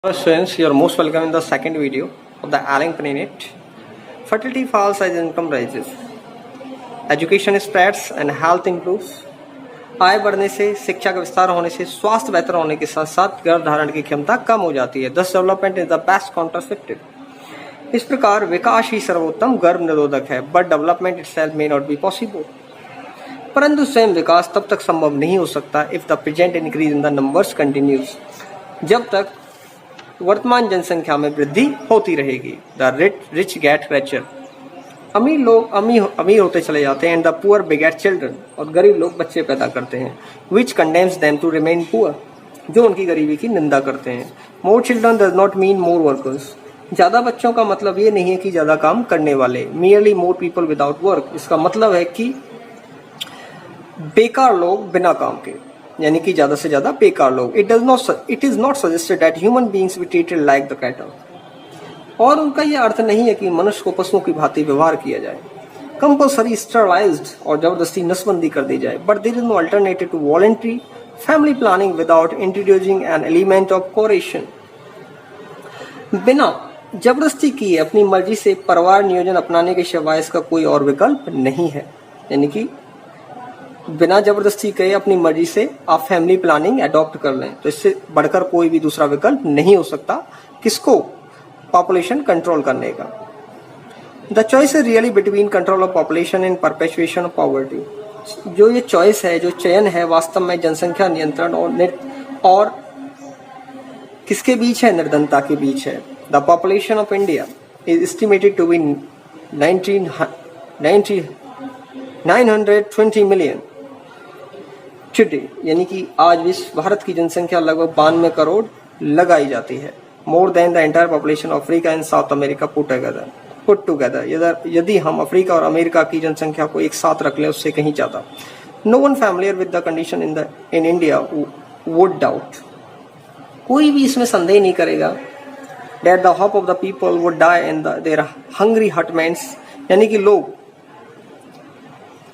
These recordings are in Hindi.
Hello students, you are most welcome in the second video of the Allen Planet. Fertility falls as income rises. Education spreads and health improves. आय बढ़ने से, शिक्षा का विस्तार होने से स्वास्थ्य बेहतर होने के साथ साथ गर्भ धारण की क्षमता कम हो जाती है. Thus development is the best contraceptive. इस प्रकार विकास ही सर्वोत्तम गर्भ निरोधक है. But development itself may not be possible. परंतु स्वयं विकास तब तक संभव नहीं हो सकता if the present increase in the numbers continues. जब तक वर्तमान जनसंख्या में वृद्धि होती रहेगी. The rich get richer. अमीर लोग अमीर होते चले जाते हैं. And the poor beget children. और गरीब लोग बच्चे पैदा करते हैं. Which condemns them to remain poor. जो उनकी गरीबी की निंदा करते हैं. More children does not mean more workers. ज्यादा बच्चों का मतलब ये नहीं है कि ज्यादा काम करने वाले. Merely more people without work. इसका मतलब है कि बेकार लोग बिना काम के, यानी कि ज्यादा से ज्यादा बेकार लोग. It is not suggested that human beings be treated like the cattle. और उनका यह अर्थ नहीं है कि मनुष्य को पशुओं की भांति व्यवहार किया जाए, कंपल्सरी स्टरलाइज्ड और जबरदस्ती नसबंदी कर दी जाए. But there is no alternative to voluntary family planning without introducing an element of coercion. बिना जबरदस्ती किए अपनी मर्जी से परिवार नियोजन अपनाने के सिवाय इसका कोई और विकल्प नहीं है. यानी कि बिना जबरदस्ती कहे अपनी मर्जी से आप फैमिली प्लानिंग अडॉप्ट कर लें, तो इससे बढ़कर कोई भी दूसरा विकल्प नहीं हो सकता. किसको? पॉपुलेशन कंट्रोल करने का. The choice is really between control of population and perpetuation of poverty. जो ये चॉइस है, जो चयन है, वास्तव में जनसंख्या नियंत्रण और किसके बीच है? निर्धनता के बीच है. The population of India is estimated to be 920 million today. यानी कि आज विश्व भारत की जनसंख्या लगभग 92 करोड़ लगाई जाती है. More than the entire population of Africa and south America put together. यदि हम अफ्रीका और अमेरिका की जनसंख्या को एक साथ रख लें, उससे कहीं ज्यादा. No one familiar with the condition in India would doubt. कोई भी इसमें संदेह नहीं करेगा that the hope of the people would die in their hungry hutments. यानी कि लोग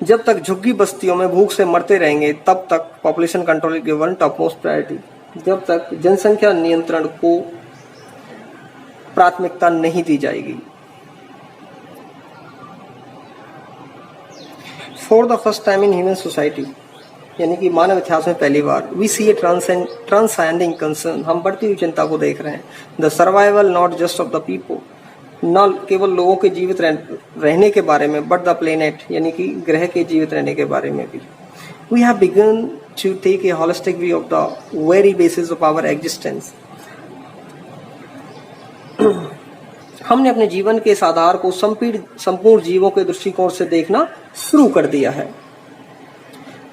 जब तक झुग्गी बस्तियों में भूख से मरते रहेंगे, तब तक population control given top most priority. जब तक जनसंख्या नियंत्रण को प्राथमिकता नहीं दी जाएगी. For the first time in human society, यानी कि मानव इतिहास में पहली बार, we see a transcending concern. हम बढ़ती हुई चिंता को देख रहे हैं. The survival not just of the people. न केवल लोगों के जीवित रहने के बारे में, बट द प्लेनेट, यानी कि ग्रह के जीवित रहने के बारे में भी. We have begun to take a holistic view of the very basis of our existence. हमने अपने जीवन के इस आधार को संपूर्ण जीवों के दृष्टिकोण से देखना शुरू कर दिया है.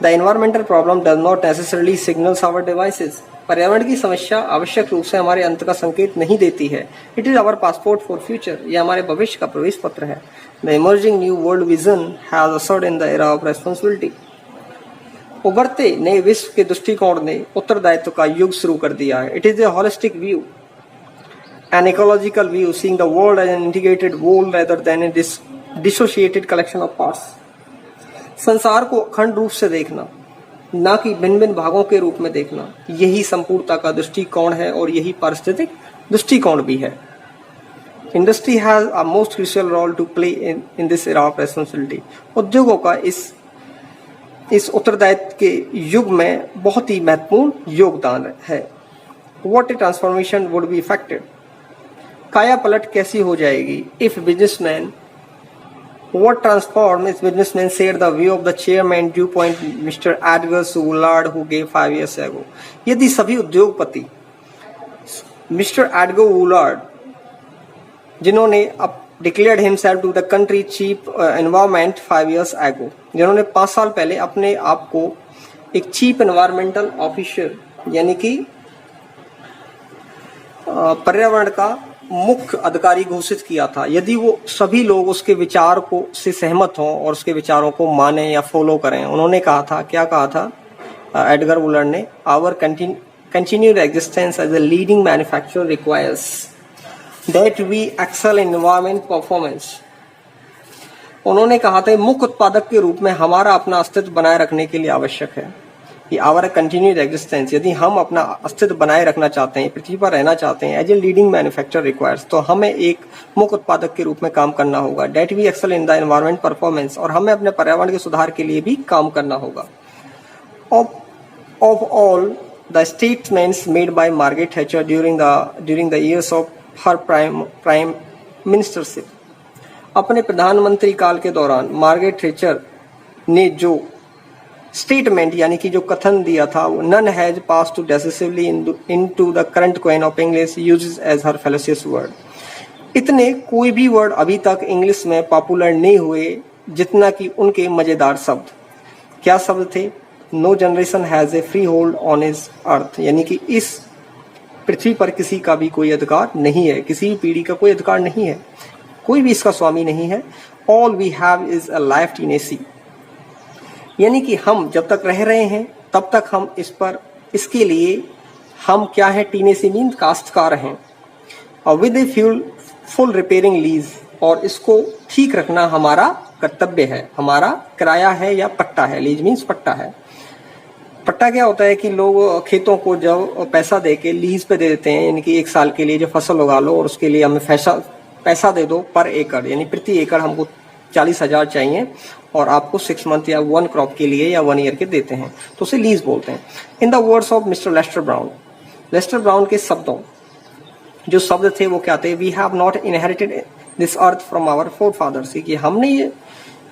The environmental problem does not necessarily signals our devices. पर्यावरण की समस्या आवश्यक रूप से हमारे अंत का संकेत नहीं देती है. It is our passport for future. यह हमारे भविष्य का प्रवेश पत्र है. The emerging new world vision has ushered in the era of responsibility. उभरते नए विश्व के दृष्टिकोण ने उत्तरदायित्व का युग शुरू कर दिया है. It is a holistic view, an ecological view, seeing the world as an integrated whole rather than a dissociated collection of parts. संसार को अखंड रूप से देखना, ना कि भिन्न भिन्न भागों के रूप में देखना, यही संपूर्णता का दृष्टिकोण है और यही पारिस्थितिक दृष्टिकोण भी है. Industry has a most crucial role to play in this era of responsibility. उद्योगों का इस उत्तरदायित्व के युग में बहुत ही महत्वपूर्ण योगदान है. What A transformation would be affected. काया पलट कैसी हो जाएगी if businessman What transformed is businessmen shared the view of the chairman viewpoint Mr. Edgar Woolard who gave 5 years ago. यदि सभी उद्योगपति मिस्टर एडगर वूलार्ड, जिन्होंने अब declared himself to the country chief environment 5 years ago, जिन्होंने 5 साल पहले अपने आप को एक चीफ एनवायरमेंटल ऑफिसर, यानी कि पर्यावरण का मुख्य अधिकारी घोषित किया था, यदि वो सभी लोग उसके विचार को से सहमत हों और उसके विचारों को माने या फॉलो करें. उन्होंने कहा था, क्या कहा था एडगर वुलर ने? Our continued existence as a leading manufacturer requires that we excel in environment performance. उन्होंने कहा था मुख्य उत्पादक के रूप में हमारा अपना अस्तित्व बनाए रखने के लिए आवश्यक है आवर कंटिन्यूड एग्जिस्टेंस, यदि हम अपना अस्तित्व बनाए रखना चाहते हैं, पृथ्वी पर रहना चाहते हैं, as a leading manufacturer requires, तो हमें एक मुख्य उत्पादक के रूप में काम करना होगा। That we excel in the environment performance, और हमें अपने पर्यावरण के सुधार के लिए भी काम करना होगा। Of all the statements made by Margaret Thatcher during the years of her prime ministership, अपने प्रधानमंत्री काल के दौरान मार्garet थैचर ने जो स्टेटमेंट यानी कि जो कथन दिया था, none has passed too decisively into the current coin of English usages as her fallacious word, इतने कोई भी वर्ड अभी तक इंग्लिश में पॉपुलर नहीं हुए जितना कि उनके मजेदार शब्द। क्या शब्द थे? No generation has a freehold on his earth, यानी कि इस पृथ्वी पर किसी का भी कोई अधिकार नहीं है, किसी भी पीढ़ी का कोई अधिकार नहीं है, कोई भी इसका स्वामी नहीं है। All we have is a life tenancy, यानी कि हम जब तक रह रहे हैं तब तक हम इसके लिए हम क्या है, टीनेसी मीन काश्तकार हैं। और with a full repairing lease, और इसको ठीक रखना हमारा कर्तव्य है, हमारा किराया है या पट्टा है। लीज मीन्स पट्टा है। पट्टा क्या होता है कि लोग खेतों को जब पैसा दे के लीज पे दे देते हैं, यानी कि 1 साल के लिए जो फसल उगा लो और उसके लिए हमें पैसा दे दो पर एकड़, यानी प्रति एकड़ हमको 40,000 चाहिए और आपको 6 मंथ या 1 क्रॉप के लिए या 1 ईयर के देते हैं, तो उसे लीज बोलते हैं। In the words of Mr Lester Brown के शब्दों, जो शब्द थे वो क्या थे? We have not inherited this earth from our forefathers, कि हमने ये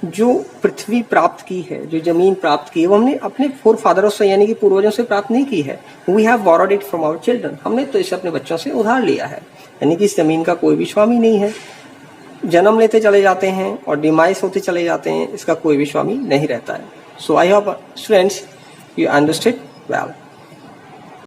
जो पृथ्वी प्राप्त की है, जो जमीन प्राप्त की है, वो हमने अपने फोरफादरों से यानी कि पूर्वजों से प्राप्त नहीं की है। We have borrowed it from our children, हमने तो इसे अपने बच्चों से उधार लिया है, यानी कि इस जमीन का कोई भी स्वामी नहीं है। जन्म लेते चले जाते हैं और डिमाइस होते चले जाते हैं, इसका कोई भी स्वामी नहीं रहता है। So I hope students you understood well.